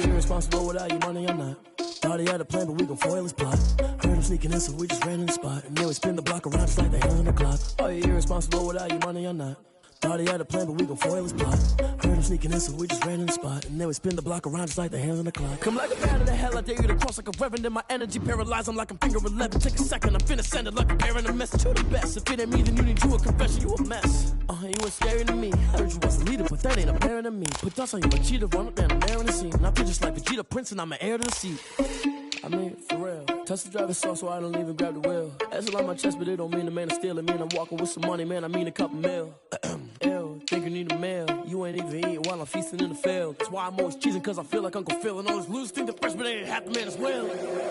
you irresponsible without your money or not? Thought he had a plan, but we gon' foil his plot. Heard him sneaking in, so we just ran in the spot. And then we spin the block around just like the hands on the clock. Are you irresponsible without your money or not? Thought he had a plan, but we gon' foil his plot. Heard him sneaking in, so we just ran in the spot. And then we spin the block around just like the hands on the clock. Come like a bat of the hell, I dare you to cross like a reverend. And my energy paralyzed, I'm like I'm finger 11. Take a second, I'm finna send it like a bear in a mess. To the best, if it ain't me, then you need you a confession. You a mess. You ain't scary to me. Heard you was a leader, but that ain't apparent to me. Put dust on you, a cheetah, run up down the mayor in the scene. And I feel just like Vegeta Prince, and I'm an heir to the seat. I mean, for real. Touch the driver's sauce so I don't even grab the wheel. That's on my chest, but it don't mean the man is stealing. Mean I'm walking with some money, man, I mean a couple mil. Ew, think you need a meal. You ain't even eating while I'm feasting in the field. That's why I'm always cheesing, cause I feel like Uncle Phil. And all those losers think the freshman ain't half the man as well.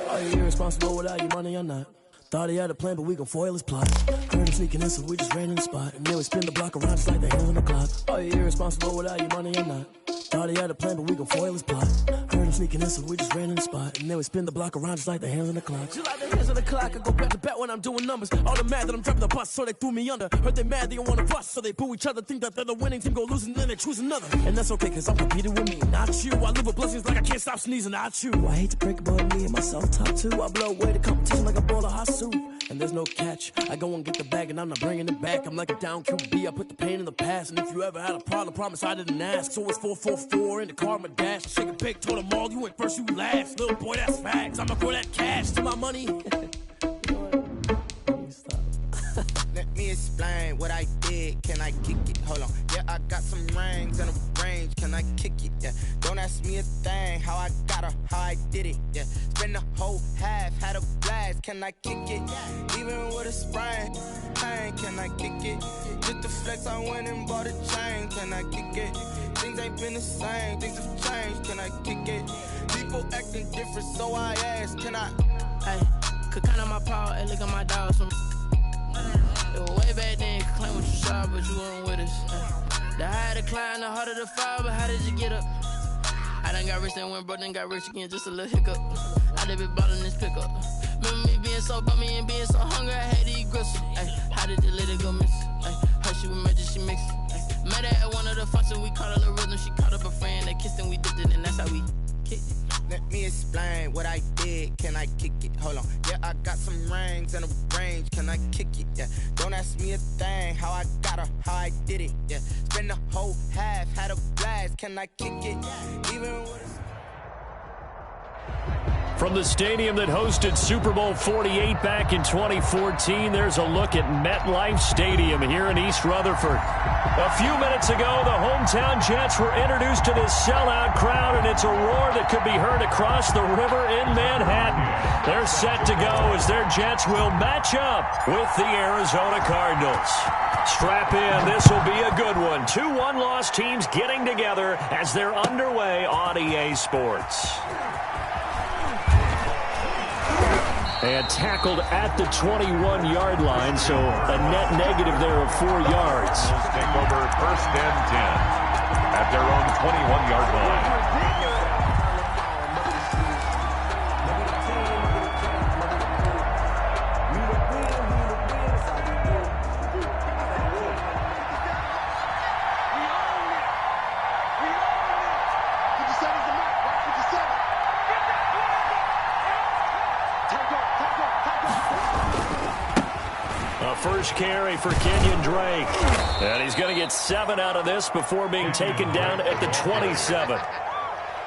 Are you irresponsible without your money or not? Thought he had a plan, but we gon' foil his plot. Heard him sneaking in, so we just ran in the spot. And then we spin the block around just like the hands on the clock. Are you irresponsible without your money or not? Thought he had a plan, but we gon' foil his plot. Heard him sneaking in, so we just ran in the spot. And then we spin the block around just like the hands on the clock. Just like the hands on the clock, I go back to back when I'm doing numbers. All the mad that I'm driving the bus, so they threw me under. Heard they mad, they don't wanna bust, so they boo each other. Think that they're the winning team, go losing, then they choose another. And that's okay, cause I'm competing with me, not you. I live with blessings like I can't stop sneezing, not you. I hate to break it, but me and myself top two. I blow away the competition like a bowl of hot soup. And there's no catch. I go and get the bag and I'm not bringing it back. I'm like a down QB, I put the pain in the past. And if you ever had a problem, promise I didn't ask. So it's 444 in the car, my dash. Shake a pig, told them all, you went first, you last. Little boy, that's facts. I'ma throw that cash to my money. Let me explain what I did. Can I kick it? Hold on. Yeah, I got some rings and a range. Can I kick it? Yeah. Don't ask me a thing. How I got her, how I did it. Yeah. Spend the whole half, had a blast. Can I kick it? Even with a sprain. Pain, can I kick it? Just the flex, I went and bought a chain. Can I kick it? Things ain't been the same. Things have changed. Can I kick it? People acting different, so I ask. Can I? Hey, could count on my power. Hey, look at my dogs. Way back then, you could claim what you saw, but you weren't with us. The higher the climb, the harder the fall, but how did you get up? I done got rich, then went broke, then got rich again, just a little hiccup. I done been ballin' this pickup. Remember me being so bummy and being so hungry, I had to eat gristle. Ay, how did the lady go miss? Her she was magic, she mixed. Met her at one of the functions, we caught a little rhythm, she caught up a friend, they kissed and we dipped it, and that's how we kicked it. Let me explain what I did. Can I kick it? Hold on. Yeah, I got some rings and a range. Can I kick it? Yeah. Don't ask me a thing. How I got her, how I did it. Yeah. Spend the whole half, had a blast. Can I kick it? Even with From the stadium that hosted Super Bowl 48 back in 2014, there's a look at MetLife Stadium here in East Rutherford. A few minutes ago, the hometown Jets were introduced to this sellout crowd, and it's a roar that could be heard across the river in Manhattan. They're set to go as their Jets will match up with the Arizona Cardinals. Strap in, this will be a good one. Two one-loss teams getting together as they're underway on EA Sports. And tackled at the 21-yard line, so a net negative there of 4 yards. Take over 1st and 10 at their own 21-yard line. First carry for Kenyon Drake. And he's going to get 7 out of this before being taken down at the 27.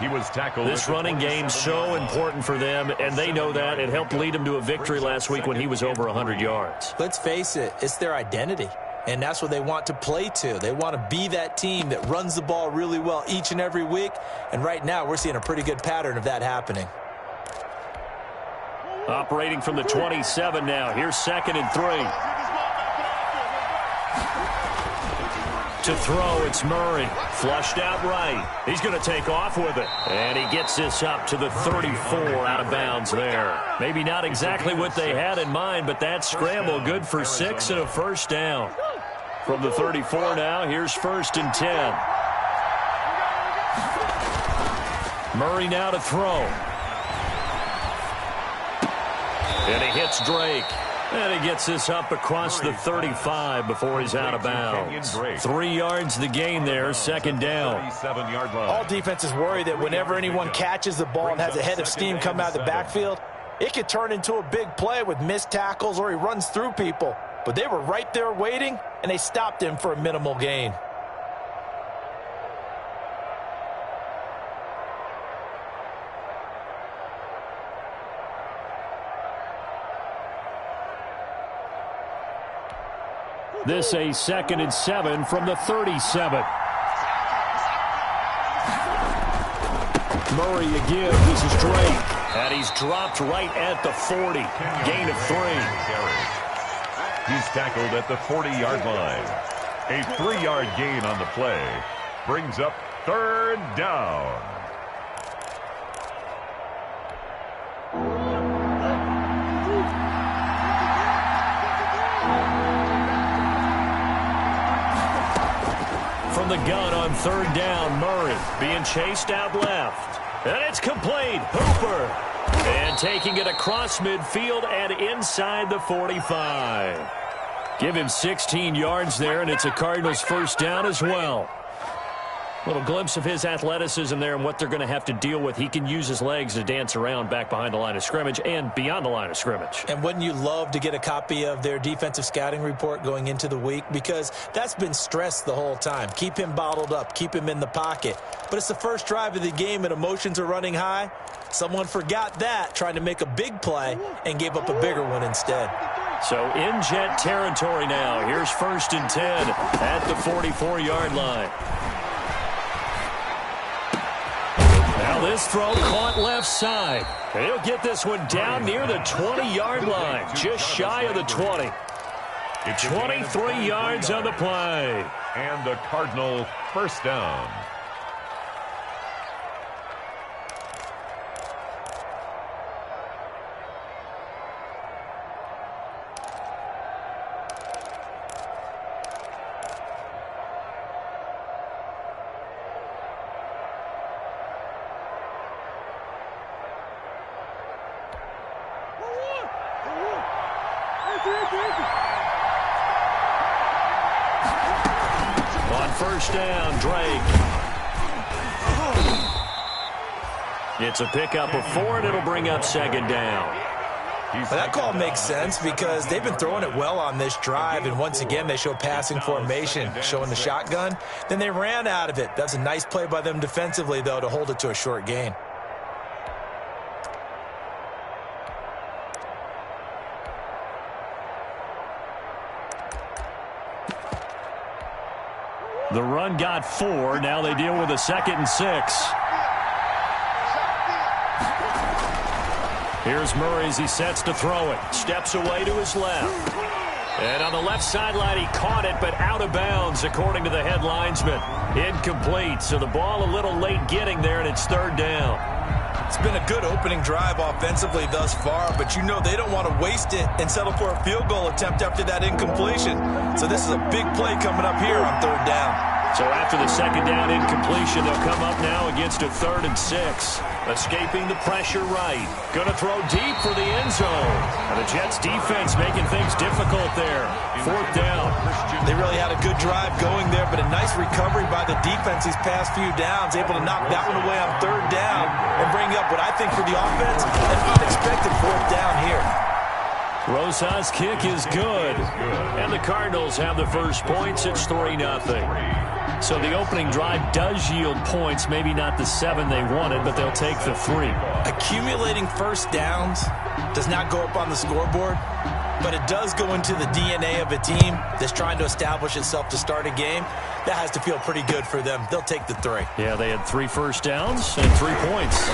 He was tackled. This running game so important for them, and they know that. It helped lead them to a victory last week when he was over 100 yards. Let's face it, it's their identity. And that's what they want to play to. They want to be that team that runs the ball really well each and every week. And right now, we're seeing a pretty good pattern of that happening. Operating from the 27 now. Here's 2nd and 3. To throw, it's Murray. Flushed out right. He's going to take off with it. And he gets this up to the 34 out of bounds there. Maybe not exactly what they had in mind, but that scramble good for 6 and a first down. From the 34 now, here's 1st and 10. Murray now to throw. And he hits Drake. And he gets this up across the 35 before he's out of bounds. 3 yards the gain there, second down. All defenses worry that whenever anyone catches the ball and has a head of steam come out of the backfield, it could turn into a big play with missed tackles or he runs through people. But they were right there waiting, and they stopped him for a minimal gain. This a 2nd and 7 from the 37. Murray again. This is Drake. And he's dropped right at the 40. Gain of 3. He's tackled at the 40-yard line. A 3-yard gain on the play brings up 3rd down. From the gun on 3rd down, Murray being chased out left. And it's complete. Hooper. And taking it across midfield and inside the 45. Give him 16 yards there, and it's a Cardinals first down as well. Little glimpse of his athleticism there and what they're going to have to deal with. He can use his legs to dance around back behind the line of scrimmage and beyond the line of scrimmage. And wouldn't you love to get a copy of their defensive scouting report going into the week? Because that's been stressed the whole time. Keep him bottled up. Keep him in the pocket. But it's the first drive of the game and emotions are running high. Someone forgot that, trying to make a big play, and gave up a bigger one instead. So in Jet territory now. Here's 1st and 10 at the 44-yard line. Now this throw caught left side. And he'll get this one down near the 20-yard line, just shy of the 20. 23 yards on the play. And the Cardinal first down. On 1st down, Drake. It's a pickup of 4, and it'll bring up 2nd down. Well, that call makes sense because they've been throwing it well on this drive, and once again they show passing formation, showing the shotgun. Then they ran out of it. That's a nice play by them defensively, though, to hold it to a short gain. The run got 4. Now they deal with a 2nd and 6. Here's Murray as he sets to throw it. Steps away to his left. And on the left sideline, he caught it, but out of bounds, according to the head linesman. Incomplete. So the ball a little late getting there, and it's 3rd down. It's been a good opening drive offensively thus far, but you know they don't want to waste it and settle for a field goal attempt after that incompletion. So this is a big play coming up here on 3rd down. So after the 2nd down incompletion, they'll come up now against a 3rd and 6. Escaping the pressure right. Going to throw deep for the end zone. And the Jets defense making things difficult there. 4th down. They really had a good drive going there, but a nice recovery by the defense these past few downs, able to knock that one away on 3rd down and bring up what I think for the offense, an unexpected 4th down here. Rosa's kick is good. And the Cardinals have the first points. It's 3-0. So the opening drive does yield points, maybe not the 7 they wanted, but they'll take the 3. Accumulating first downs does not go up on the scoreboard, but it does go into the DNA of a team that's trying to establish itself to start a game. That has to feel pretty good for them. They'll take the 3. Yeah, they had 3 first downs and 3 points.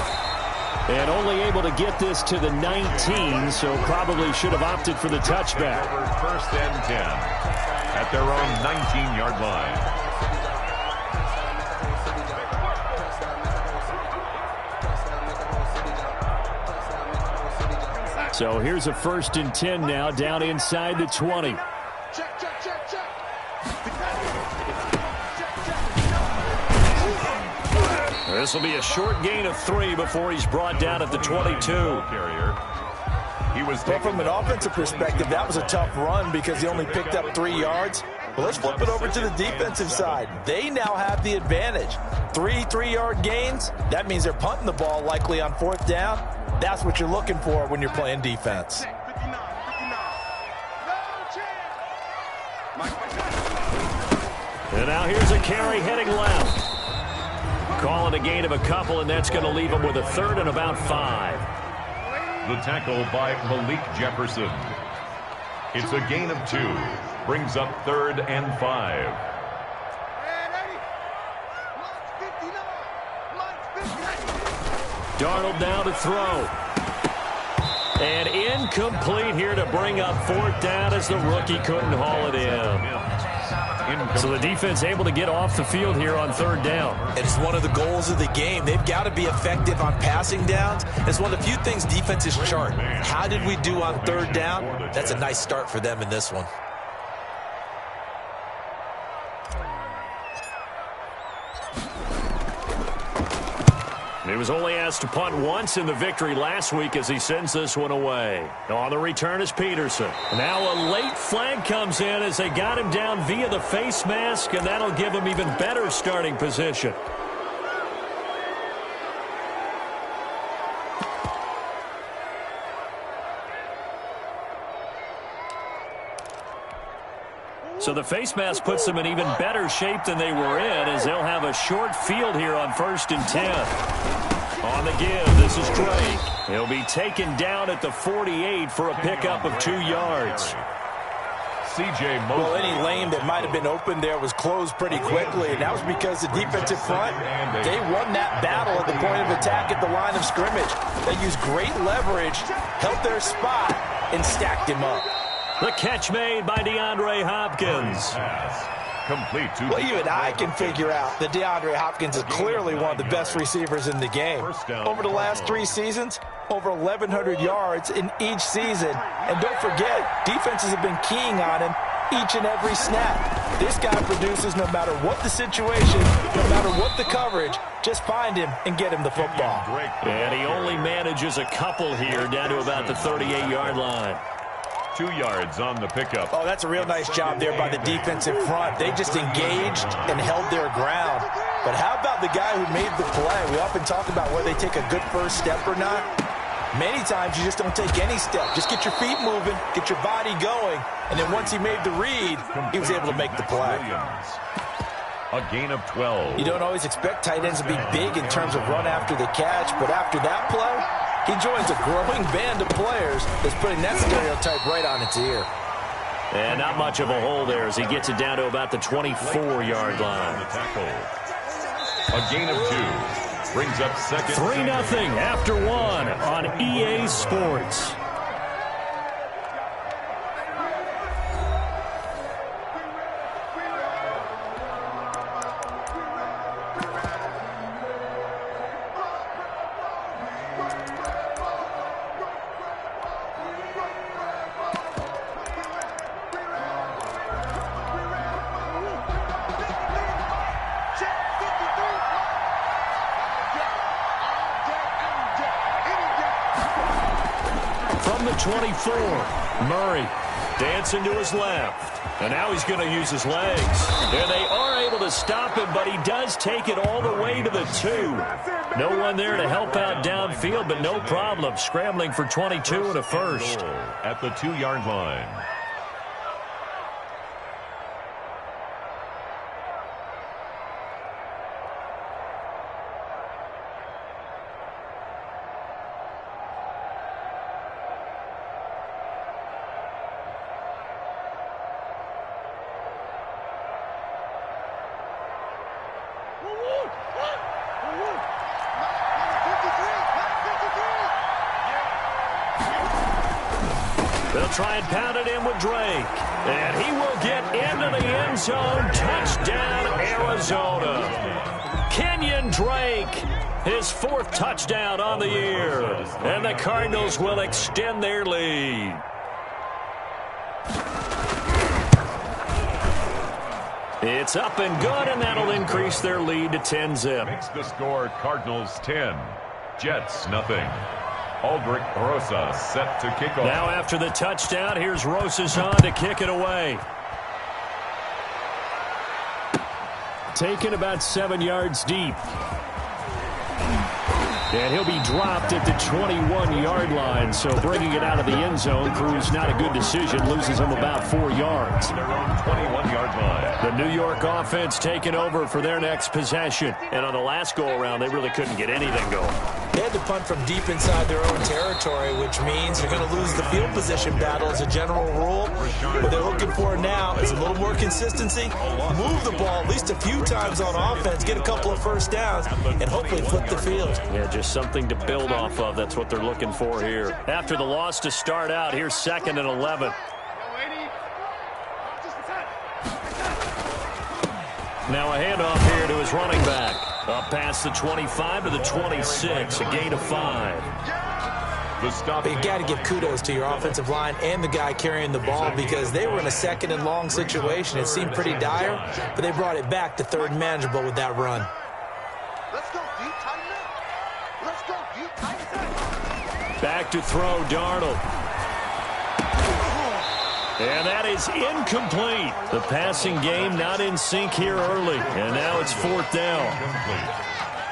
And only able to get this to the 19, so probably should have opted for the touchback. 1st and 10 at their own 19-yard line. So here's a 1st and 10 now, down inside the 20. This will be a short gain of 3 before he's brought down at the 22. Well, from an offensive perspective, that was a tough run because he only picked up 3 yards. But let's flip it over to the defensive side. They now have the advantage. 3 3-yard gains, that means they're punting the ball likely on 4th down. That's what you're looking for when you're playing defense. And now here's a carry heading left. Calling a gain of a couple, and that's going to leave him with a 3rd and about 5. The tackle by Malik Jefferson. It's a gain of 2. Brings up 3rd and 5. Darnold now to throw. And incomplete here to bring up 4th down as the rookie couldn't haul it in. So the defense able to get off the field here on 3rd down. It's one of the goals of the game. They've got to be effective on passing downs. It's one of the few things defenses chart. How did we do on 3rd down? That's a nice start for them in this one. He was only asked to punt once in the victory last week as he sends this one away. On the return is Peterson. Now a late flag comes in as they got him down via the face mask, and that'll give him even better starting position. So the face mask puts them in even better shape than they were in as they'll have a short field here on 1st and 10. On the give, this is Drake. He'll be taken down at the 48 for a pickup of 2 yards. Well, any lane that might have been open there was closed pretty quickly, and that was because the defensive front, they won that battle at the point of attack at the line of scrimmage. They used great leverage, held their spot, and stacked him up. The catch made by DeAndre Hopkins. Well, even I can figure out that DeAndre Hopkins is clearly one of the best receivers in the game. Over the last 3 seasons, over 1,100 yards in each season. And don't forget, defenses have been keying on him each and every snap. This guy produces no matter what the situation, no matter what the coverage. Just find him and get him the football. And he only manages a couple here down to about the 38-yard line. 2 yards on the pickup. Oh, that's a real nice job there by the defensive front. They just engaged and held their ground. But how about the guy who made the play? We often talk about whether they take a good first step or not. Many times you just don't take any step. Just get your feet moving, get your body going, and then once he made the read, he was able to make the play. A gain of 12. You don't always expect tight ends to be big in terms of run after the catch, but after that play, he joins a growing band of players that's putting that stereotype right on its ear. And not much of a hole there as he gets it down to about the 24-yard line. A gain of 2. Brings up 2nd. 3-0 after 1 on EA Sports. From the 24, Murray dancing to his left. And now he's going to use his legs. And they are able to stop him, but he does take it all the way to the 2. No one there to help out downfield, but no problem. Scrambling for 22 and a first. At the 2-yard line. They'll try and pound it in with Drake. And he will get into the end zone. Touchdown, Arizona. Kenyon Drake, his 4th touchdown on the year. And the Cardinals will extend their lead. It's up and good, and that'll increase their lead to 10-zip. Makes the score Cardinals 10, Jets nothing. Aldrich Rosas set to kick off. Now after the touchdown, here's Rosas on to kick it away. Taken about 7 yards deep. And he'll be dropped at the 21-yard line. So bringing it out of the end zone proves not a good decision. Loses him about 4 yards. Their own 21-yard line. The New York offense taking over for their next possession. And on the last go-around, they really couldn't get anything going. They had to punt from deep inside their own territory, which means you're going to lose the field position battle as a general rule. What they're looking for now is a little more consistency, move the ball at least a few times on offense, get a couple of first downs, and hopefully flip the field. Yeah, just something to build off of. That's what they're looking for here. After the loss to start out, here's 2nd and 11. Now a handoff here to his running back. Up past the 25 to the 26, a gain of 5. But you got to give kudos to your offensive line and the guy carrying the ball because they were in a 2nd and long situation. It seemed pretty dire, but they brought it back to 3rd and manageable with that run. Let's go deep, tighten up. Let's go deep, tighten up. Back to throw, Darnold. And that is incomplete. The passing game not in sync here early. And now it's 4th down.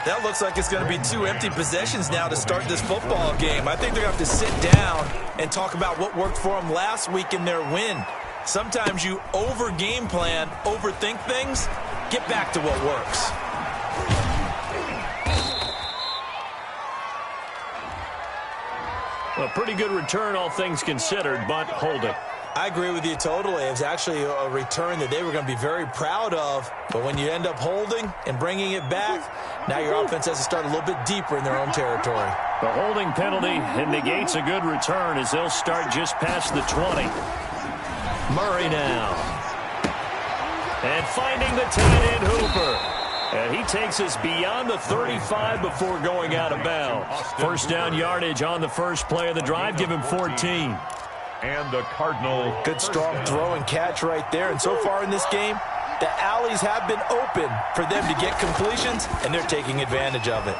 That looks like it's going to be 2 empty possessions now to start this football game. I think they're going to have to sit down and talk about what worked for them last week in their win. Sometimes you over-game plan, overthink things. Get back to what works. A pretty good return, all things considered, but holding. I agree with you totally. It was actually a return that they were going to be very proud of. But when you end up holding and bringing it back, now your offense has to start a little bit deeper in their own territory. The holding penalty negates a good return as they'll start just past the 20. Murray now. And finding the tight end Hooper. And he takes us beyond the 35 before going out of bounds. First down yardage on the first play of the drive. Give him 14. And the Cardinal. Good strong throw and catch right there. And so far in this game, the alleys have been open for them to get completions, and they're taking advantage of it.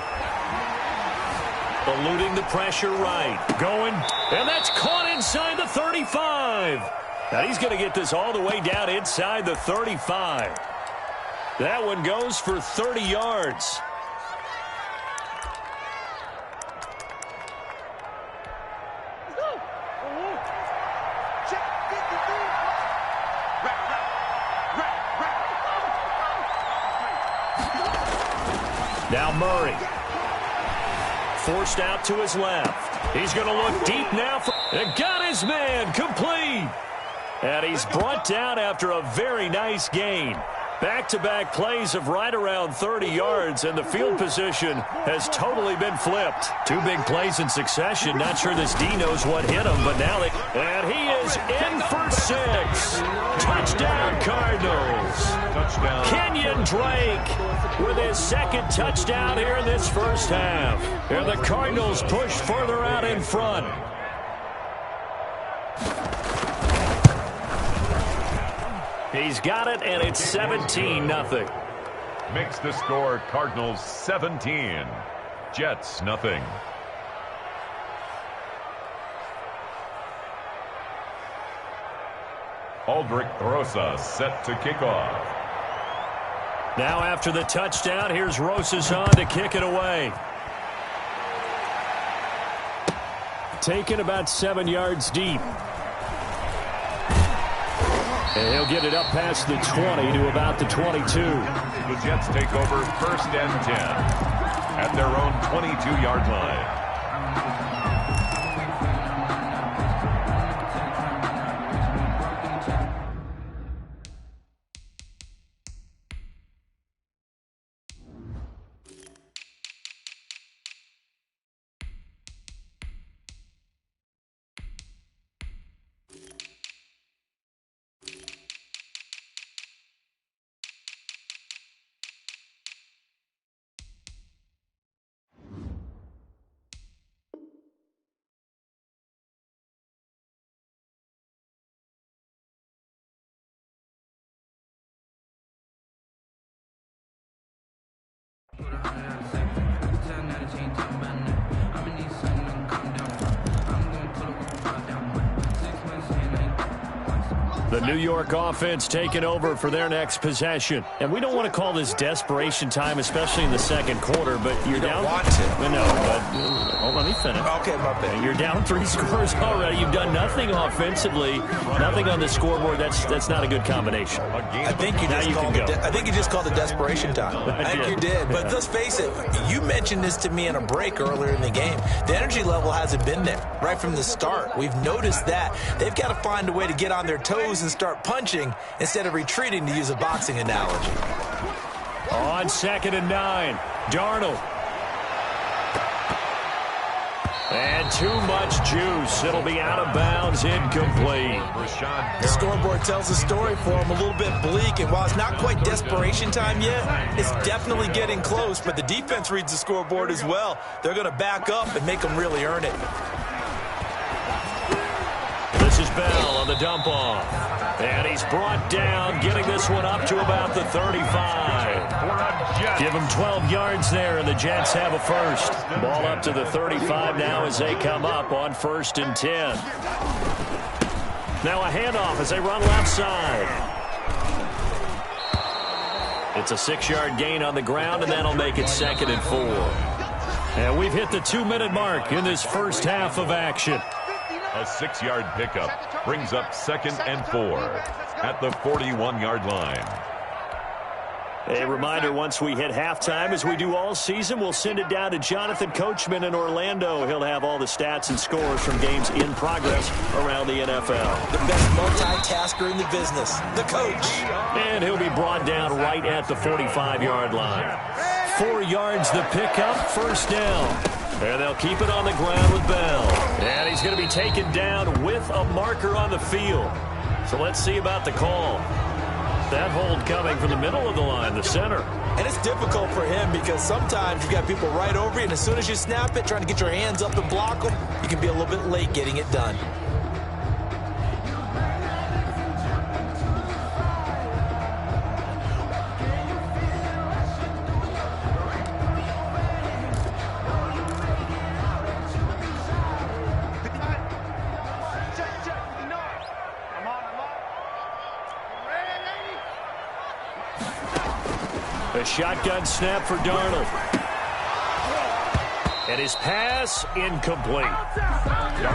Eluding the pressure right. Going, and that's caught inside the 35. Now he's going to get this all the way down inside the 35. That one goes for 30 yards. Now Murray. Forced out to his left. He's going to look deep now. And got his man complete. And he's brought down after a very nice gain. Back-to-back plays of right around 30 yards, and the field position has totally been flipped. 2 big plays in succession. Not sure this D knows what hit him, but now and he is in for 6. Touchdown, Cardinals. Touchdown. Kenyon Drake with his 2nd touchdown here in this first half. And the Cardinals push further out in front. He's got it, and it's 17-0. Makes the score Cardinals 17. Jets nothing. Aldrich Rosas set to kick off. Now after the touchdown, here's Rosas on to kick it away. Taken about 7 yards deep. And he'll get it up past the 20 to about the 22. The Jets take over 1st and 10 at their own 22-yard line. The New York offense taking over for their next possession. And we don't want to call this desperation time, especially in the second quarter, but you're down. Don't want to. No, but let me finish. Okay, my bad. You're down 3 scores already. You've done nothing offensively, nothing on the scoreboard. That's not a good combination. I think you just called it desperation time. I think you did. But let's face it, you mentioned this to me in a break earlier in the game. The energy level hasn't been there right from the start. We've noticed that. They've got to find a way to get on their toes and start punching instead of retreating, to use a boxing analogy. On 2nd and 9, Darnold. And too much juice. It'll be out of bounds, incomplete. The scoreboard tells a story for him, a little bit bleak, and while it's not quite desperation time yet, it's definitely getting close, but the defense reads the scoreboard as well. They're going to back up and make them really earn it. This is Bell on the dump off. And he's brought down, getting this one up to about the 35. Give him 12 yards there, and the Jets have a first. Ball up to the 35 now as they come up on 1st and 10. Now a handoff as they run left side. It's a 6-yard gain on the ground, and that'll make it 2nd and 4. And we've hit the 2-minute mark in this first half of action. A 6-yard pickup brings up 2nd and 4 at the 41-yard line. A reminder, once we hit halftime, as we do all season, we'll send it down to Jonathan Coachman in Orlando. He'll have all the stats and scores from games in progress around the NFL. The best multitasker in the business, the coach. And he'll be brought down right at the 45-yard line. 4 yards the pickup, 1st down. And they'll keep it on the ground with Bell. And he's going to be taken down with a marker on the field. So let's see about the call. That hold coming from the middle of the line, the center. And it's difficult for him because sometimes you've got people right over you, and as soon as you snap it, trying to get your hands up and block them, you can be a little bit late getting it done. A shotgun snap for Darnold. And his pass incomplete.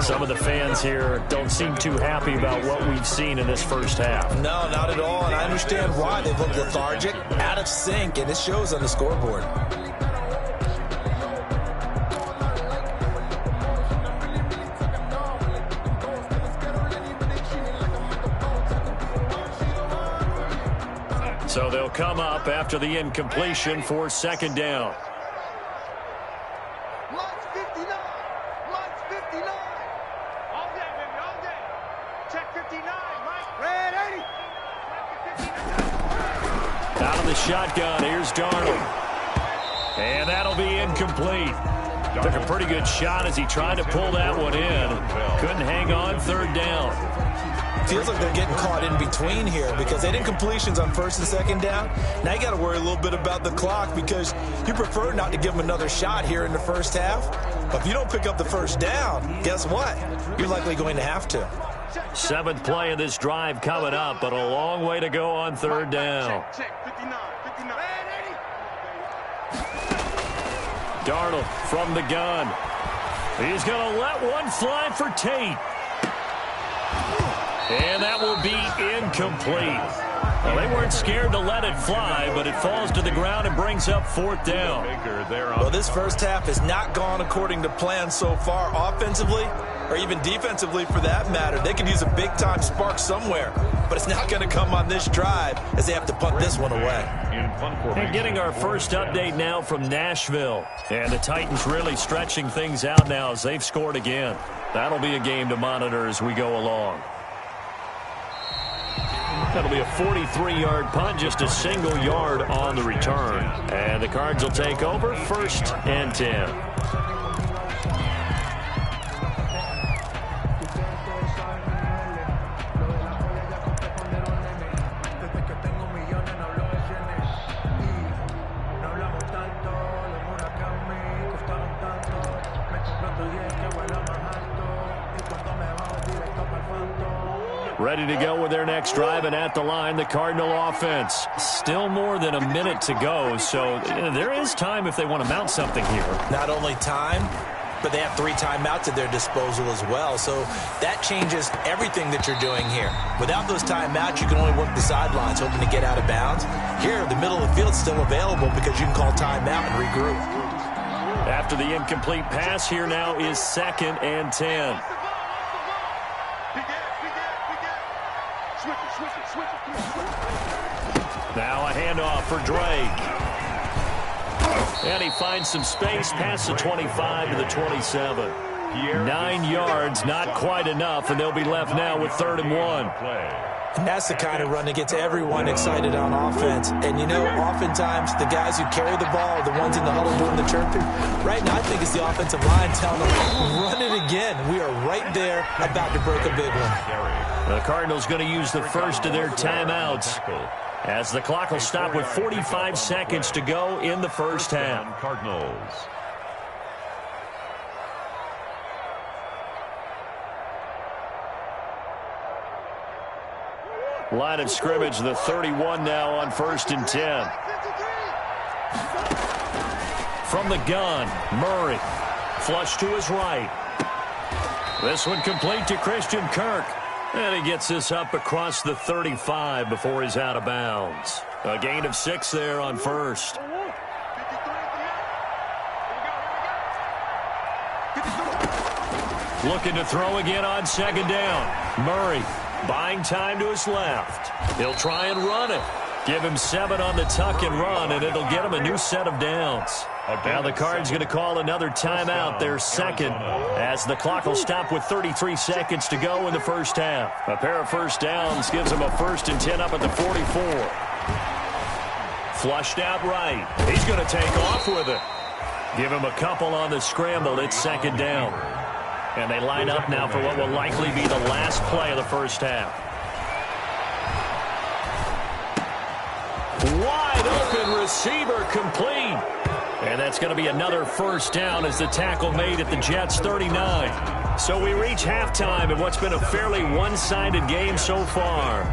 Some of the fans here don't seem too happy about what we've seen in this first half. No, not at all, and I understand why. They look lethargic, out of sync, and it shows on the scoreboard. So they'll come up after the incompletion for 2nd down. Lights 59. Lights 59. All day, baby, all day. Check 59, Mike. Red 80. Out of the shotgun, here's Darnold. And that'll be incomplete. Took a pretty good shot as he tried to pull that one in. Couldn't hang on, 3rd down. Feels like they're getting caught in between here because they did completions on 1st and 2nd down. Now you got to worry a little bit about the clock because you prefer not to give them another shot here in the first half. But if you don't pick up the 1st down, guess what? You're likely going to have to. 7th play of this drive coming up, but a long way to go on 3rd down. Check 59. 59. Darnold from the gun. He's going to let one fly for Tate. And that will be incomplete. Well, they weren't scared to let it fly, but it falls to the ground and brings up 4th down. Well, this first half has not gone according to plan so far offensively or even defensively for that matter. They could use a big-time spark somewhere, but it's not going to come on this drive as they have to punt this one away. And getting our first update now from Nashville. And the Titans really stretching things out now as they've scored again. That'll be a game to monitor as we go along. That'll be a 43-yard punt, just a single yard on the return. And the Cards will take over, 1st and 10. Ready to go with their next drive, and at the line, the Cardinal offense. Still more than a minute to go, so there is time if they want to mount something here. Not only time, but they have 3 timeouts at their disposal as well. So that changes everything that you're doing here. Without those timeouts, you can only work the sidelines, hoping to get out of bounds. Here, the middle of the field is still available because you can call timeout and regroup. After the incomplete pass, here now is 2nd and 10. Now a handoff for Drake. And he finds some space past the 25 to the 27. 9 yards, not quite enough, and they'll be left now with 3rd and 1. And that's the kind of run that gets everyone excited on offense. And, you know, oftentimes the guys who carry the ball are the ones in the huddle doing the chirping. Right now, I think it's the offensive line telling them, run it again. We are right there about to break a big one. The Cardinals going to use the first of their timeouts as the clock will stop with 45 seconds to go in the first half. Cardinals. Line of scrimmage, the 31 now on 1st and 10. From the gun, Murray. Flush to his right. This one complete to Christian Kirk. And he gets this up across the 35 before he's out of bounds. A gain of 6 there on 1st. Looking to throw again on 2nd down. Murray buying time to his left. He'll try and run it. Give him 7 on the tuck and run, and it'll get him a new set of downs. Now the Cards going to call another timeout, their 2nd, as the clock will stop with 33 seconds to go in the first half. A pair of first downs gives him a 1st and 10 up at the 44. Flushed out right. He's going to take off with it. Give him a couple on the scramble. It's 2nd down. And they line up now for what will likely be the last play of the first half. Wide open receiver complete. And that's going to be another first down as the tackle made at the Jets' 39. So we reach halftime in what's been a fairly one-sided game so far.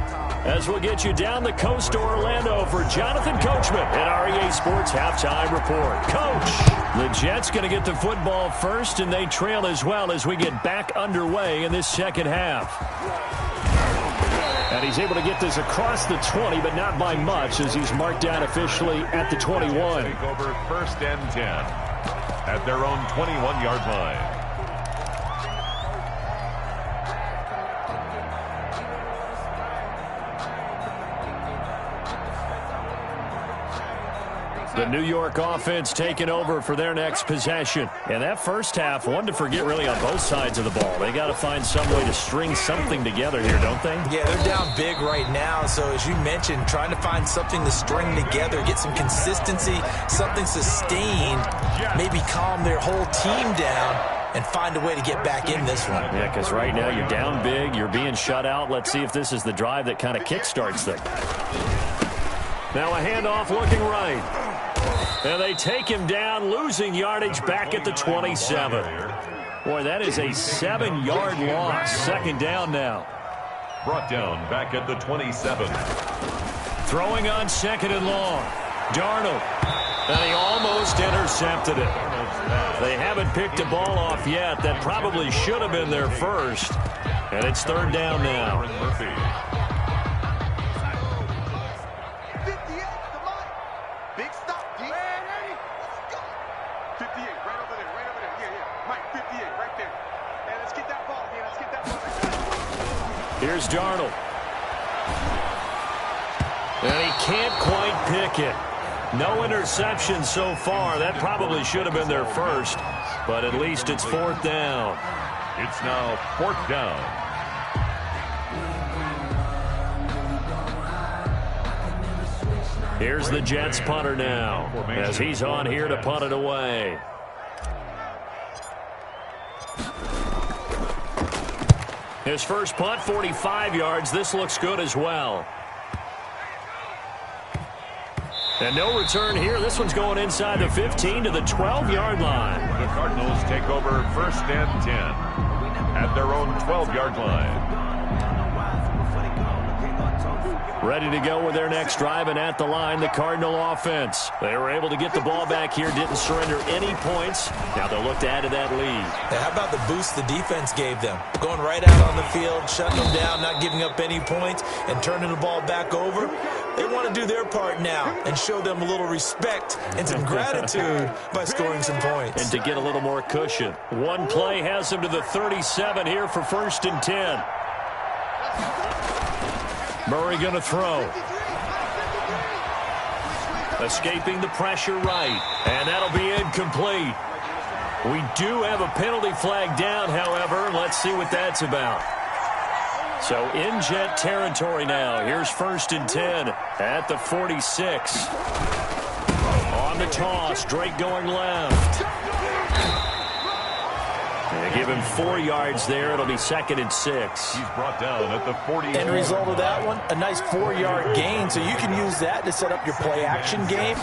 As we'll get you down the coast to Orlando for Jonathan Coachman at REA Sports Halftime Report. Coach, the Jets going to get the football first, and they trail as well as we get back underway in this second half. And he's able to get this across the 20, but not by much, as he's marked down officially at the 21. Take over 1st and 10 at their own 21-yard line. The New York offense taking over for their next possession. And that first half, one to forget really on both sides of the ball. They got to find some way to string something together here, don't they? Yeah, they're down big right now. So as you mentioned, trying to find something to string together, get some consistency, something sustained, maybe calm their whole team down and find a way to get back in this one. Yeah, because right now you're down big, you're being shut out. Let's see if this is the drive that kind of kickstarts things. Now a handoff looking right. And they take him down, losing yardage back at the 27. Boy, that is a 7-yard loss. 2nd down now. Brought down back at the 27. Throwing on 2nd and long. Darnold. And he almost intercepted it. They haven't picked a ball off yet. That probably should have been their first. And it's 3rd down now. Here's Darnold. And he can't quite pick it. No interception so far. That probably should have been their first, but at least it's 4th down. It's now 4th down. Here's the Jets punter now, as he's on here to punt it away. His first punt, 45 yards. This looks good as well. And no return here. This one's going inside the 15 to the 12-yard line. The Cardinals take over 1st and 10 at their own 12-yard line. Ready to go with their next drive, and at the line, the Cardinal offense. They were able to get the ball back here, didn't surrender any points. Now they'll look to add to that lead. Hey, how about the boost the defense gave them? Going right out on the field, shutting them down, not giving up any points, and turning the ball back over. They want to do their part now and show them a little respect and some gratitude by scoring some points. And to get a little more cushion. One play has them to the 37 here for 1st and 10. Murray going to throw. Escaping the pressure right. And that'll be incomplete. We do have a penalty flag down, however. Let's see what that's about. So in Jet territory now. Here's 1st and 10 at the 46. On the toss, Drake going left. They give him 4 yards there. It'll be 2nd and 6. He's brought down at the 40. End result of that one, a nice 4-yard gain. So you can use that to set up your play-action game,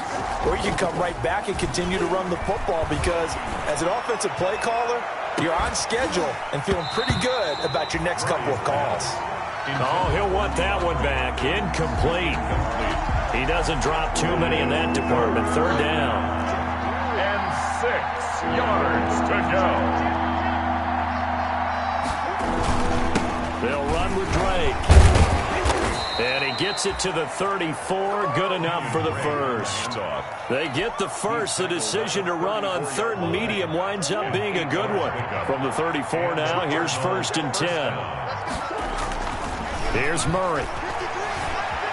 or you can come right back and continue to run the football because as an offensive play caller, you're on schedule and feeling pretty good about your next couple of calls. Oh, he'll want that one back. Incomplete. He doesn't drop too many in that department. 3rd down. And 6 yards to go. They'll run with Drake. And he gets it to the 34. Good enough for the first. They get the first. The decision to run on 3rd and medium winds up being a good one. From the 34 now, here's 1st and 10. Here's Murray.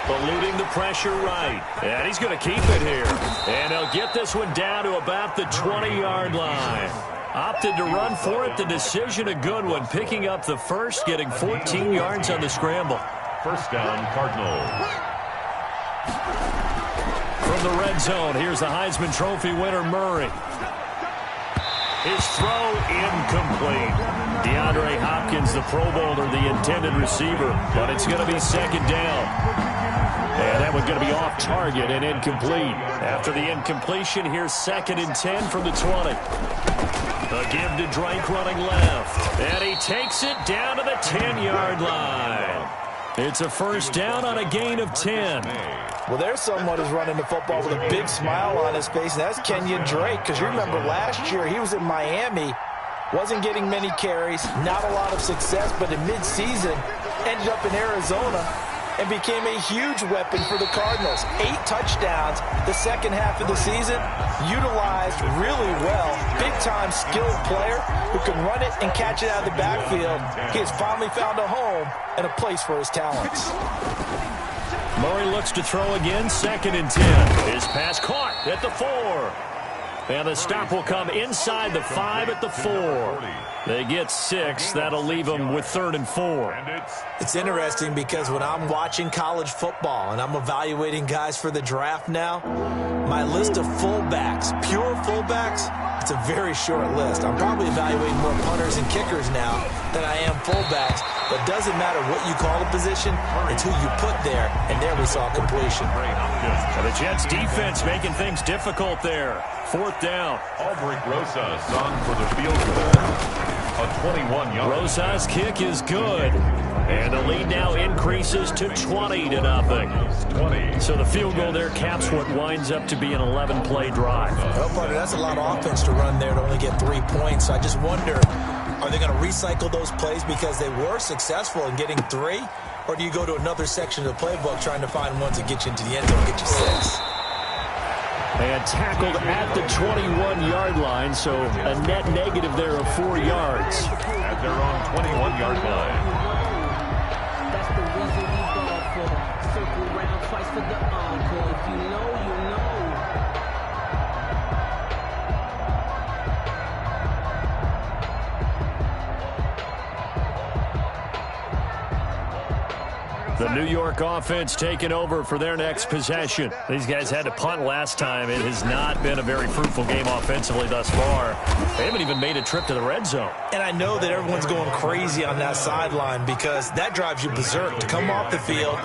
Eluding the pressure right. And he's going to keep it here. And they'll get this one down to about the 20-yard line. Opted to run for it. The decision a good one. Picking up the first, getting 14 yards on the scramble. 1st down, Cardinal. From the red zone, here's the Heisman Trophy winner, Murray. His throw incomplete. DeAndre Hopkins, the Pro Bowler, the intended receiver. But it's going to be 2nd down. And that one's going to be off target and incomplete. After the incompletion, here's 2nd and 10 from the 20. A give to Drake running left. And he takes it down to the 10-yard line. It's a 1st down on a gain of 10. Well, there's someone who's running the football with a big smile on his face, and that's Kenyon Drake. Because you remember last year he was in Miami, wasn't getting many carries, not a lot of success, but in midseason ended up in Arizona and became a huge weapon for the Cardinals. 8 touchdowns the second half of the season, utilized really well. Big-time skilled player who can run it and catch it out of the backfield. He has finally found a home and a place for his talents. Murray looks to throw again, 2nd and 10. His pass caught at the 4. And the stop will come inside the 5 at the 4. They get 6. That'll leave them with 3rd and 4. It's interesting because when I'm watching college football and I'm evaluating guys for the draft now, my list of fullbacks, pure fullbacks, it's a very short list. I'm probably evaluating more punters and kickers now than I am fullbacks. But it doesn't matter what you call a position, it's who you put there. And there we saw completion. And the Jets defense making things difficult there. 4th down. Albrecht Rosas on for the field goal. A 21-yard. Rosas' kick is good. And the lead now increases to 20-0. 20. So the field goal there caps what winds up to be an 11-play drive. Well, partner, that's a lot of offense to run there to only get 3 points. So I just wonder, are they going to recycle those plays because they were successful in getting 3? Or do you go to another section of the playbook trying to find ones that get you into the end zone and get you 6? And tackled at the 21-yard line, so a net negative there of 4 yards. At their own 21-yard line. That's the reason we ball for. Circle round twice for the encore. If you know, you know. The New York offense taking over for their next possession. These guys had to punt last time. It has not been a very fruitful game offensively thus far. They haven't even made a trip to the red zone. And I know that everyone's going crazy on that sideline because that drives you berserk to come off the field,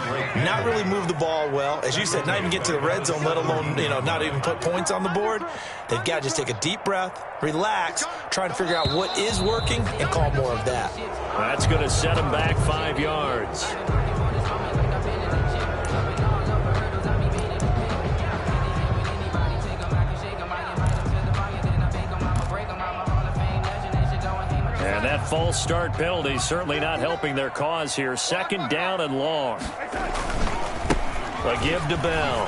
not really move the ball well. As you said, not even get to the red zone, let alone, not even put points on the board. They've got to just take a deep breath, relax, try to figure out what is working, and call more of that. That's going to set them back 5 yards. false start penalty certainly not helping their cause here. Second down and long. A give to Bell.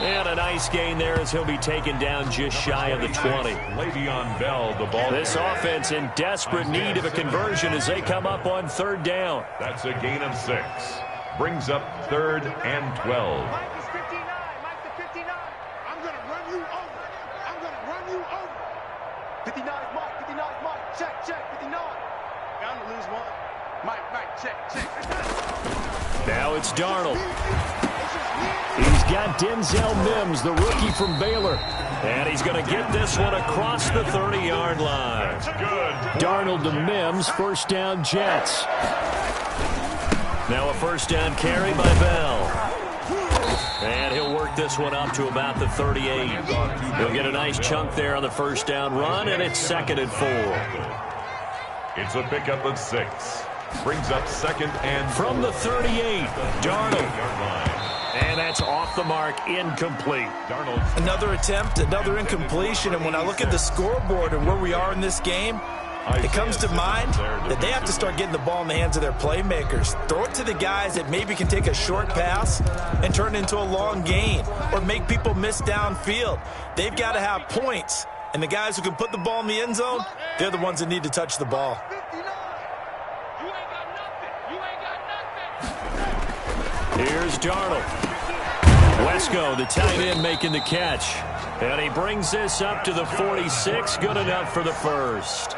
And a nice gain there as he'll be taken down just shy of the 20. Le'Veon Bell, the ball. This offense in desperate need of a conversion as they come up on third down. That's a gain of 6. Brings up 3rd and 12. Mike is 59. Mike to 59. I'm going to run you over. I'm going to run you over. 59 is Mike. 59 is Mike. Check, check. 59. Bound to lose one. Mike, check, check. Now it's Darnold. He's got Denzel Mims, the rookie from Baylor. And he's going to get this one across the 30-yard line. That's good. Darnold to Mims, first down Jets. Now a first down carry by Bell. And he'll work this one up to about the 38. He'll get a nice chunk there on the first down run, and it's 2nd and 4. It's a pickup of 6. Brings up 2nd and from the 38, Darnold. And that's off the mark, incomplete. Darnold. Another attempt, another incompletion, and when I look at the scoreboard and where we are in this game, it comes to mind that they have to start getting the ball in the hands of their playmakers. Throw it to the guys that maybe can take a short pass and turn it into a long gain or make people miss downfield. They've got to have points, and the guys who can put the ball in the end zone, they're the ones that need to touch the ball. Here's Darnold. Wesco, the tight end, making the catch. And he brings this up to the 46. Good enough for the first.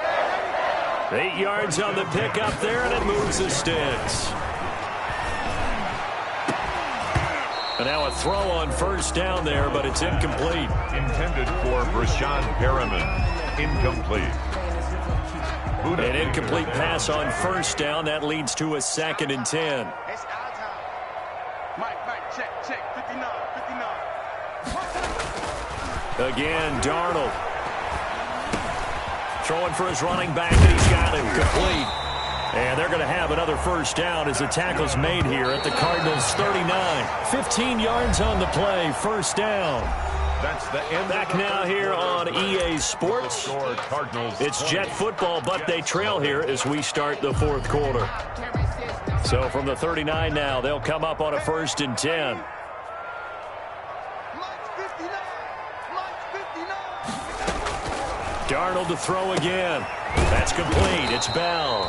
8 yards on the pickup there, and it moves the sticks. And now a throw on first down there, but it's incomplete. Intended for Brashad Perriman. Incomplete. An incomplete pass on first down. That leads to a 2nd and 10. It's our time. Mike, check, 59. Again, Darnold. Throwing for his running back, and he's got him complete. And they're going to have another first down as the tackle's made here at the Cardinals' 39. 15 yards on the play, first down. That's the end. Back now here on EA Sports. It's Jet football, but they trail here as we start the 4th quarter. So from the 39 now, they'll come up on a 1st and 10. Darnold to throw again. That's complete. It's Bell.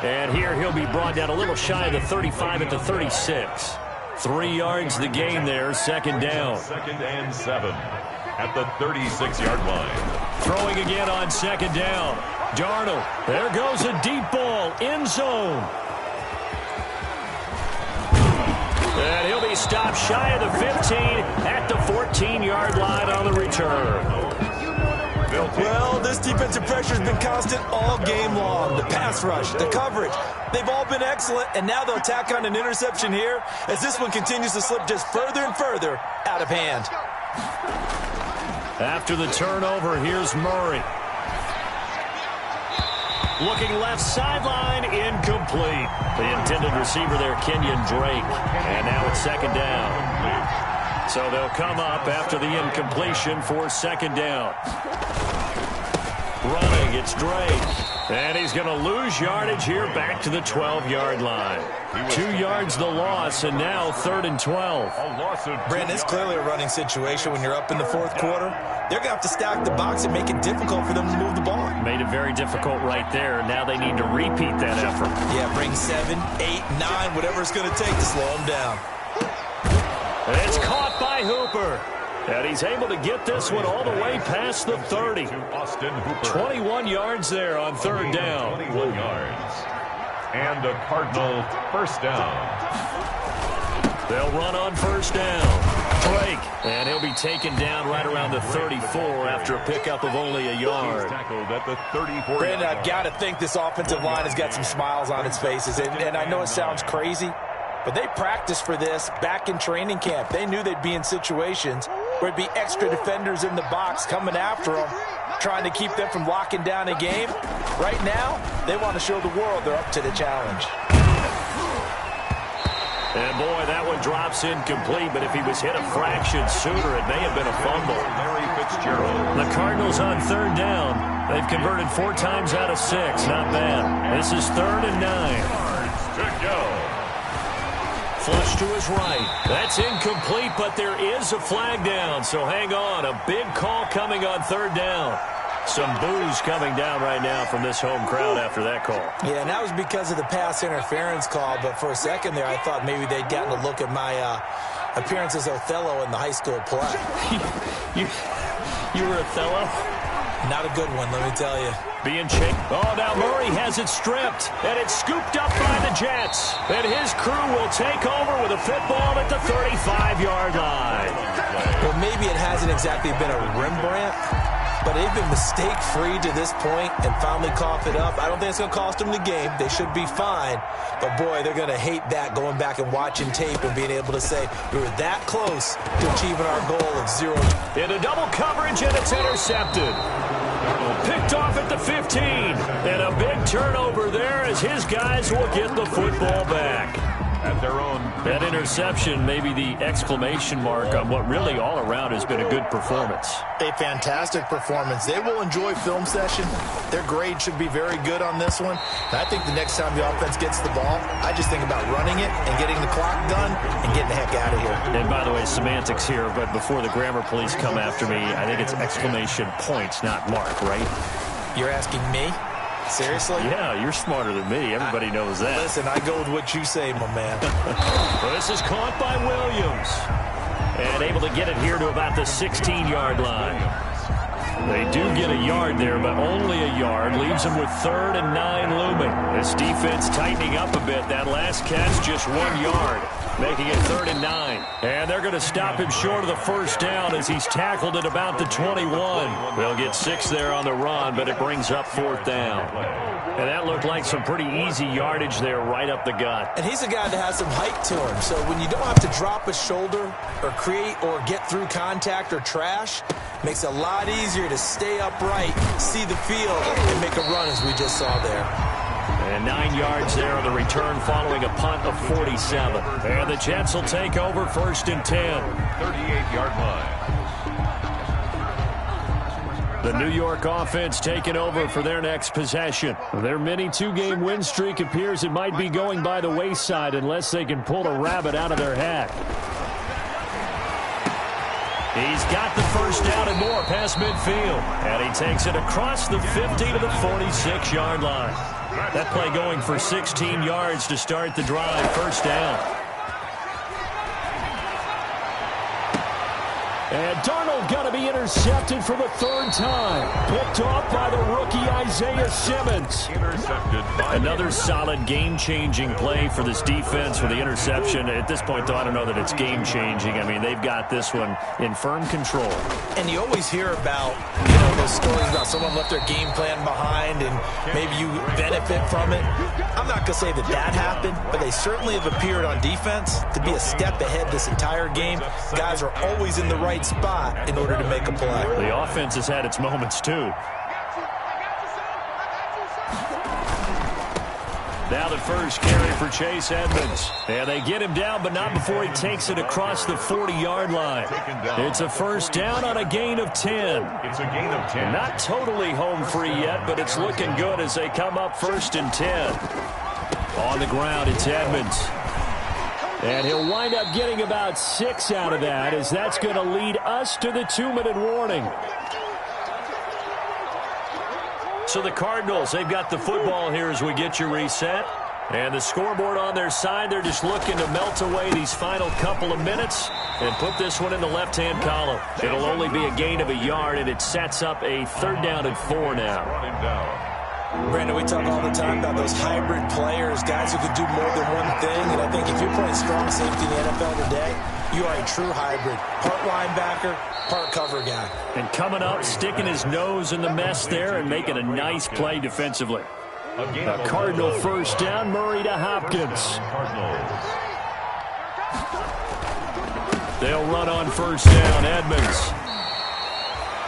And here he'll be brought down a little shy of the 35 at the 36. 3 yards the gain there, 2nd down. 2nd and 7 at the 36-yard line. Throwing again on 2nd down. Darnold. There goes a deep ball. End zone. And he'll be stopped shy of the 15 at the 14-yard line on the return. Well, this defensive pressure has been constant all game long. The pass rush, the coverage, they've all been excellent, and now they'll tack on an interception here as this one continues to slip just further and further out of hand. After the turnover, here's Murray. Looking left sideline, incomplete. The intended receiver there, Kenyon Drake. And now it's 2nd down. So they'll come up after the incompletion for 2nd down. Running, it's Drake. And he's going to lose yardage here back to the 12-yard line. 2 yards the loss, and now 3rd and 12. Brandon, it's clearly a running situation when you're up in the 4th quarter. They're going to have to stack the box and make it difficult for them to move the ball. Made it very difficult right there. Now they need to repeat that effort. Yeah, bring 7, 8, 9, whatever it's going to take to slow them down. And it's caught by Hooper. And he's able to get this one all the way past the 30. 21 yards there on 3rd down. 21 yards. And a Cardinal first down. They'll run on first down. Drake. And he'll be taken down right around the 34 after a pickup of only a yard. Tackled at the 34. Brandon, I've got to think this offensive line has got some smiles on its faces. And I know it sounds crazy, but they practiced for this back in training camp. They knew they'd be in situations where it'd be extra defenders in the box coming after them, trying to keep them from locking down a game. Right now, they want to show the world they're up to the challenge. And, boy, that one drops incomplete, but if he was hit a fraction sooner, it may have been a fumble. Larry Fitzgerald. The Cardinals on 3rd down. They've converted 4 times out of 6. Not bad. This is 3rd and 9. Yards to go. Flush to his right. That's incomplete, but there is a flag down, so hang on. A big call coming on 3rd down. Some boos coming down right now from this home crowd after that call. Yeah, and that was because of the pass interference call, but for a second there I thought maybe they'd gotten a look at my appearance as Othello in the high school play. You were Othello? Not a good one, let me tell you. Being chased. Oh, now Murray has it stripped, and it's scooped up by the Jets. And his crew will take over with a football at the 35-yard line. Well, maybe it hasn't exactly been a Rembrandt, but they've been mistake-free to this point and finally cough it up. I don't think it's going to cost them the game. They should be fine. But, boy, they're going to hate that, going back and watching tape and being able to say we were that close to achieving our goal of 0. In a double coverage, and it's intercepted. Picked off at the 15. And a big turnover there as his guys will get the football back. At their own. That interception may be the exclamation mark on what really all around has been a good performance. A fantastic performance. They will enjoy film session. Their grade should be very good on this one. And I think the next time the offense gets the ball, I just think about running it and getting the clock done and getting the heck out of here. And by the way, semantics here, but before the grammar police come after me, I think it's exclamation points, not mark, right? You're asking me? Seriously? Yeah, you're smarter than me. Everybody knows that. Listen, I go with what you say, my man. Well, this is caught by Williams. And able to get it here to about the 16-yard line. They do get a yard there, but only a yard. Leaves them with 3rd and 9 looming. This defense tightening up a bit. That last catch, just 1 yard, making it 3rd and 9. And they're going to stop him short of the first down as he's tackled at about the 21. They'll get 6 there on the run, but it brings up 4th down. And that looked like some pretty easy yardage there right up the gut. And he's a guy that has some height to him, so when you don't have to drop a shoulder or create or get through contact or trash, makes it a lot easier to stay upright, see the field, and make a run as we just saw there. And 9 yards there on the return following a punt of 47. And the Jets will take over 1st and 10. 38-yard line. The New York offense taking over for their next possession. Their mini 2-game win streak appears it might be going by the wayside unless they can pull a rabbit out of their hat. He's got the first down and more past midfield. And he takes it across the 50 to the 46-yard line. That play going for 16 yards to start the drive. 1st down. And Darnold going to be intercepted for the 3rd time. Picked off by the rookie Isaiah Simmons. Intercepted by another solid game-changing play for this defense with the interception. At this point, though, I don't know that it's game-changing. I mean, they've got this one in firm control. And you always hear about, those stories about someone left their game plan behind and maybe you benefit from it. I'm not going to say that that happened, but they certainly have appeared on defense to be a step ahead this entire game. Guys are always in the right spot in order to make a play. The offense has had its moments, too. Now the first carry for Chase Edmonds. And they get him down, but not before he takes it across the 40-yard line. It's a 1st down on a gain of 10. It's a gain of 10. Not totally home free yet, but it's looking good as they come up 1st and 10. On the ground, it's Edmonds. And he'll wind up getting about 6 out of that, as that's going to lead us to the 2-minute warning. So the Cardinals, they've got the football here as we get you reset. And the scoreboard on their side, they're just looking to melt away these final couple of minutes and put this one in the left-hand column. It'll only be a gain of a yard, and it sets up a 3rd down and 4 now. Brandon, we talk all the time about those hybrid players, guys who could do more than one thing. And I think if you're playing strong safety in the NFL today, you are a true hybrid. Part linebacker, part cover guy. And coming up, sticking his nose in the mess there and making a nice play defensively. A Cardinal 1st down, Murray to Hopkins. They'll run on 1st down, Edmonds.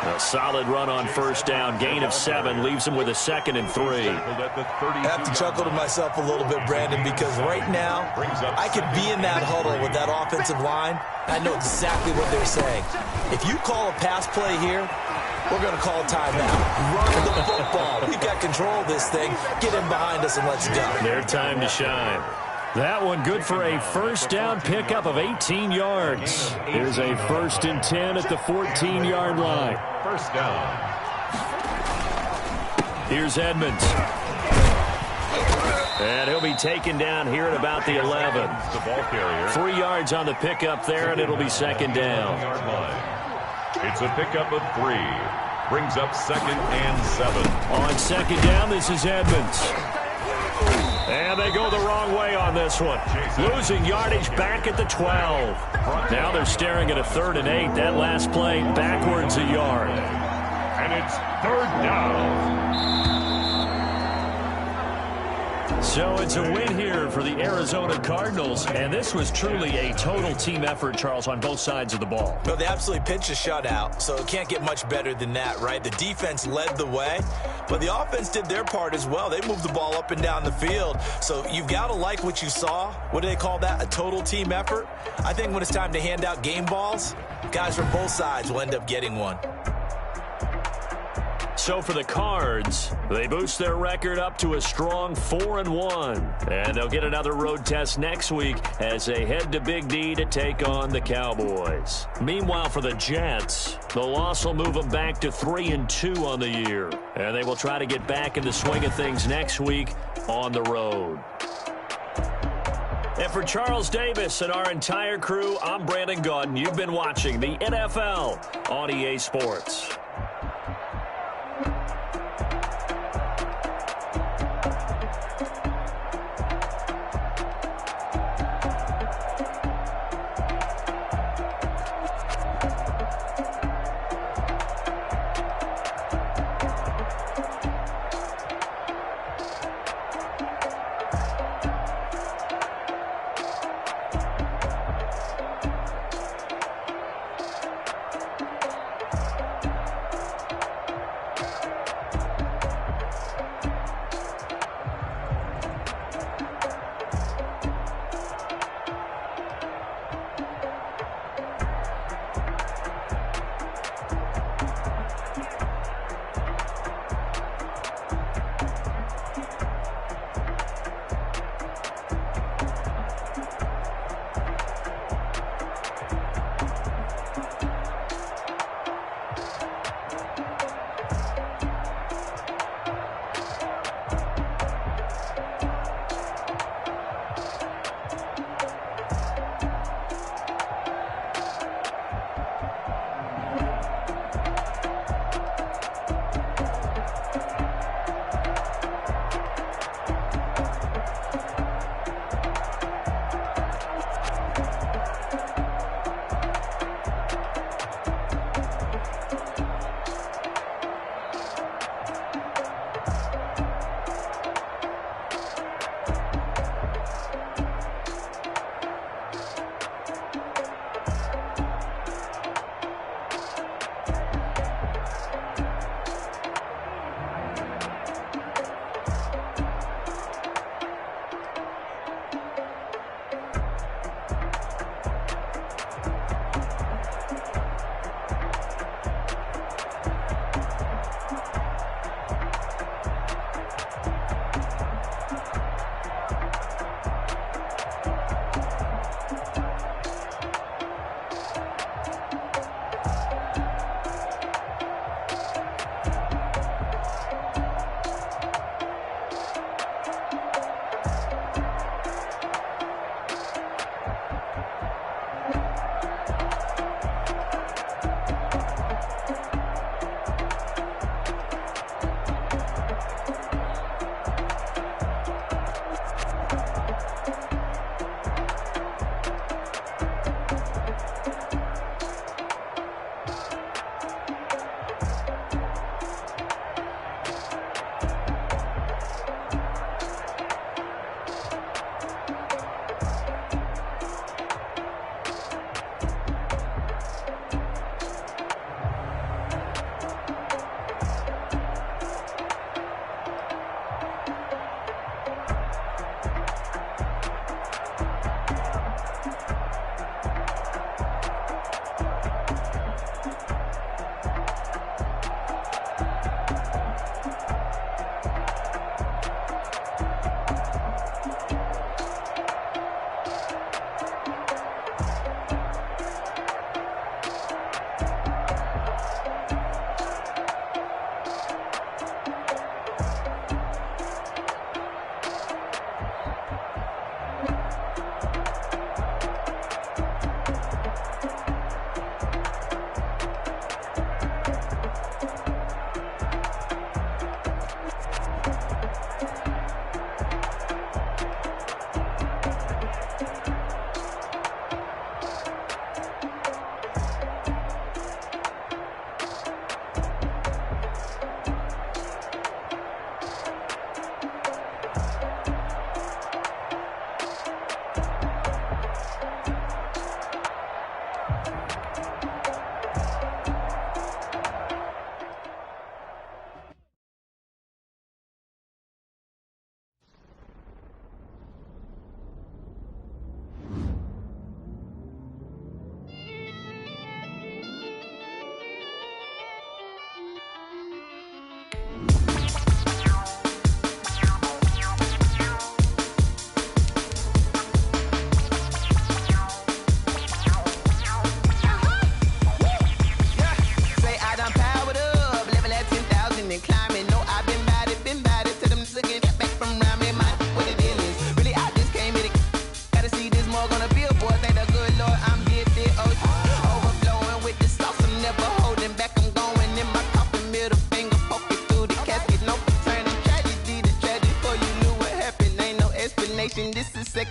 A solid run on first down. Gain of 7 leaves him with a 2nd and 3. I have to chuckle to myself a little bit, Brandon, because right now I could be in that huddle with that offensive line. I know exactly what they're saying. If you call a pass play here, we're going to call timeout. Run the football. We've got control of this thing. Get in behind us and let's go. Their time to shine. That one good for a first down pickup of 18 yards. Here's a 1st and 10 at the 14-yard line. First down. Here's Edmonds. And he'll be taken down here at about the 11. The ball carrier. 3 yards on the pickup there, and it'll be 2nd down. It's a pickup of 3. Brings up 2nd and 7. On 2nd down, this is Edmonds. And they go the wrong way on this one. Losing yardage back at the 12. Now they're staring at a 3rd and 8. That last play backwards a yard. And it's 3rd down. So it's a win here for the Arizona Cardinals, and this was truly a total team effort, Charles, on both sides of the ball. No, they absolutely pitched a shutout, so it can't get much better than that, right? The defense led the way, but the offense did their part as well. They moved the ball up and down the field, so you've got to like what you saw. What do they call that, a total team effort? I think when it's time to hand out game balls, guys from both sides will end up getting one. So for the Cards, they boost their record up to a strong 4-1. And they'll get another road test next week as they head to Big D to take on the Cowboys. Meanwhile, for the Jets, the loss will move them back to 3-2 on the year. And they will try to get back in the swing of things next week on the road. And for Charles Davis and our entire crew, I'm Brandon Gaudin. You've been watching the NFL on EA Sports.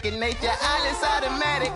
second nature, all is automatic.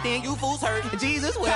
You fools hurt. Jesus will.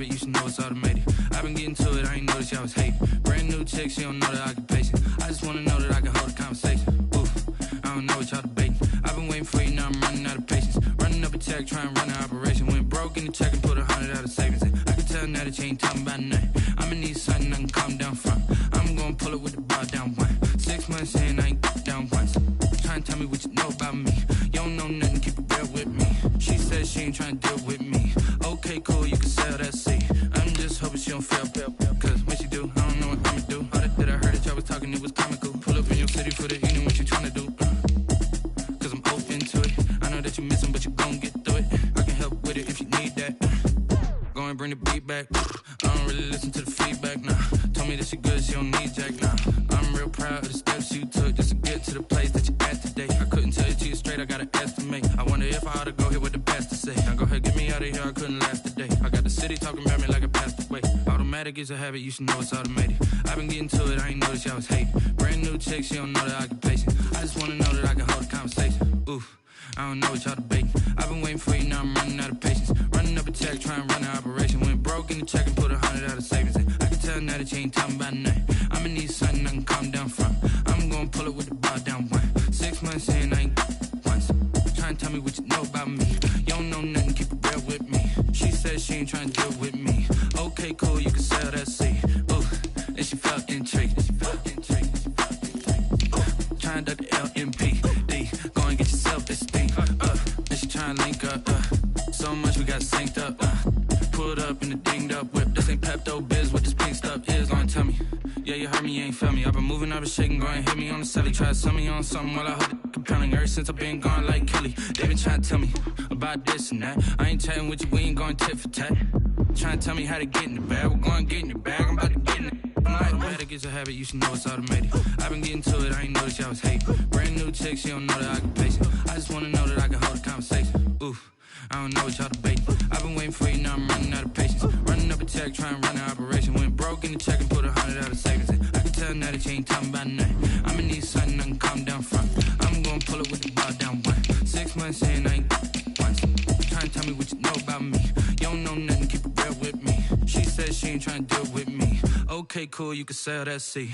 You should know it's automated. I've been getting to it, I ain't noticed y'all was hating. Brand new chick, she don't know the occupation. I just wanna know that I can hold a conversation. Oof, I don't know what y'all debating. I've been waiting for you, now I'm running out of patience. Running up a check, trying to run an operation. Went broke in the check and put 100 out of savings in. I can tell now that you ain't talking about nothing. I'ma need something I can calm down from. I'm gonna pull it with the bar down one. 6 months in, I ain't down once. Trying to tell me what you know about me. You don't know nothing, keep it real with me. She says she ain't trying to deal with me. Okay, cool, you can sell that seat. I'm just hoping she don't fail, cause when she do, I don't know what I'ma do. All that I heard that y'all was talking, it was comical. Pull up in your city for the evening, what you tryna do? Cause I'm open to it. I know that you missing, but you gon' get through it. I can help with it if you need that. Go and bring the beat back. I don't really listen to the feedback, nah. Told me that she good, she don't need jack, nah. I'm real proud of the steps you took just to get to the place that you at today. I couldn't tell you to you straight, I gotta estimate. I wonder if I ought to go here with the best to say. Now go ahead, get me out of here, I couldn't last a day. I got the city talking about me like I passed away. Automatic is a habit, you should know it's automated. I've been getting to it, I ain't noticed y'all was hating. Brand new chick, she don't know the occupation. I just wanna know that I can hold a conversation. Oof, I don't know what y'all debating. I've been waiting for you, now I'm running out of patience. Running up a check, trying to run an operation. Went broke in the check and put 100 out of savings in. I can tell now that you ain't talking about nothing. I'ma need something I can calm down from. I'm gonna pull it with the bar down one. 6 months in, I ain't once. Trying to tell me what you know about me. You don't know nothing, keep it real with me. She said she ain't trying to deal with me. Okay, cool, you can sell that seat. Ooh, and she felt intrigued. Trying to duck the LMP. Go and get yourself this thing. And she trying to link up. So much we got synced up. Pulled up in the dinged up whip. This ain't Pepto Biz, what this pink stuff is. Gonna tell me. Yeah, you heard me, you ain't felt me. I've been moving, I've been shaking, go and hit me on the celly. Try to sell me on something while I hold it compelling. Ever since I've been gone like Kelly, they been trying to tell me about this and that. I ain't chatting with you, we ain't going tit for tat. Trying to tell me how to get in the bag. We're going to get in the bag, I'm about to get in it. Automatic is a habit, you should know it's automated. I've been getting to it, I ain't noticed y'all was hating. Brand new chick, she don't know the occupation. I just wanna know that I can hold a conversation. Oof, I don't know what y'all debating. I've been waiting for you, now I'm running out of patience. Running up a check, trying to run an operation. Went broke in the check and put 100 out of savings in. I can tell now that you ain't talking about nothing. I'ma need something I can calm down from. I'm gonna pull it with the bar down one. 6 months in, I ain't once. Trying to tell me what you know about me. You don't know nothing, keep it real with me. She said she ain't tryna deal with me. Okay, cool, you can sell that seat.